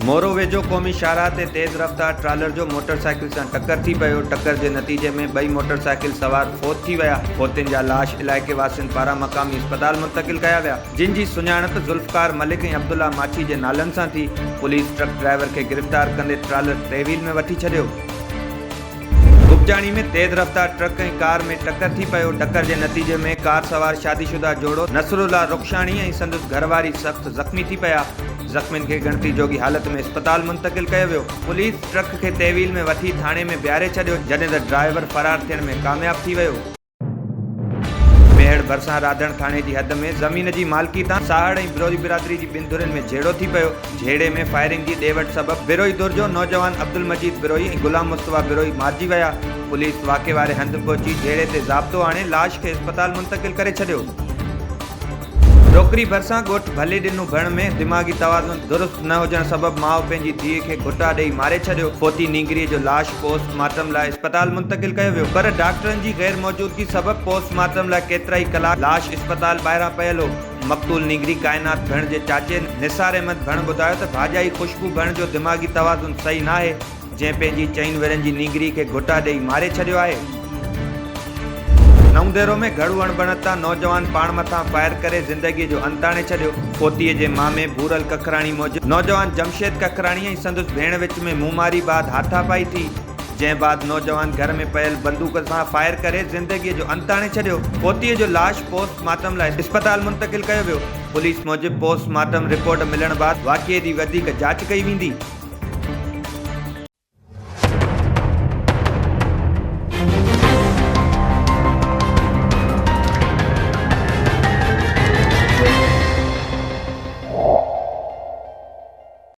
मोरो वेझो क़ौमी शाहराह ते तेज़ रफ़्तार ट्रालर जो मोटरसाइकिल सां टक्कर थी पियो। टक्कर जे नतीजे में ॿई मोटरसाइकिल सवार फोत थी विया। फोतियुनि जा लाश इलाइक़े वासियुनि पारां मक़ामी अस्पताल मुंतक़िल कया विया, जिन जी सुञाणप ज़ुल्फ़कार मलिक ऐं अब्दुल्ला माछी जे नालनि सां थी। पुलिस ट्रक ड्राइवर खे गिरफ़्तार कंदे ट्रालर टेवील में वठी छॾियो। उपजाणी में तेज़ रफ़्तार ट्रक ऐं कार में टक्कर थी पियो। टक्कर जे नतीजे में कार सवार शादीशुदा जोड़ो नसरुल्ला रुखशानी ऐं संदसि घरवारी सख़्त ज़ख़्मी थी पिया। ज़ख़्मियुनि खे गणती जोगी हालत में अस्पताल मुंतक़िल कयो वियो। पुलिस ट्रक खे तेवील में वठी थाणे में बीहारे छॾियो, जॾहिं त ड्राइवर फरार थियण में कामयाब थी वियो। मेहड़ भरिसां राधण थाणे जी हद में ज़मीन जी मालिकी तां साहड़ ऐं बिरोही बिरादरी जी ॿिनि धुरियुनि में झेड़ो थी पियो। झेड़े में फायरिंग जी ॾे-वठि सबबि बिरोही धुर जो नौजवान अब्दुल मजीद बिरोही ऐं गुलाम मुस्तफ़ा बिरोही मारिजी विया। पुलिस वाक़े वारे हंधि पहुची झेड़े ते ज़ाब्तो आणे लाश खे अस्पताल मुंतक़िल करे छॾियो। छोकिरी भरिसां ॻोठु भले ॾिनू भण में दिमाग़ी तवाज़ुन दुरुस्त न हुजण सबबि माउ पंहिंजी धीउ खे घुटा ॾेई मारे छॾियो। फोती नींगरीअ जो लाश पोस्टमार्टम लाइ अस्पताल मुंतक़िल कयो वियो, पर डॉक्टरनि जी गैर मौजूदगी सबबि पोस्टमार्टम लाइ केतिरा ई कलाक लाश अस्पताल ॿाहिरां पयल हो। मक़तूल नींगरी काइनात भण जे चाचे निसार अहमद भण ॿुधायो त भाॼाई ख़ुशबू भण जो दिमाग़ी तवाज़ुन सही न आहे, जंहिं पंहिंजी चइनि वेरनि जी नींगरी खे घुटा ॾेई मारे छॾियो आहे। नवदेरो में घड़ू अणबणता नौजवान पाण मथां फायर करे ज़िंदगीअ जो अंत आणे छॾियो। फोतीअ जे मामे भूरल कखराणी मौजूदु नौजवान जमशेद कखराणी ऐं संदसि भेण विच में मुंहमारी बाद हाथापाई थी, जंहिं बाद नौजवान घर में पयल बंदूक सां फायर करे ज़िंदगीअ जो अंत आणे छॾियो। फोतीअ जो लाश पोस्टमार्टम लाइ अस्पताल मुंतक़िल कयो वियो। पुलिस मूजिबि पोस्टमार्टम रिपोर्ट मिलण बाद वाक़िए जी वधीक जांच कई वेंदी।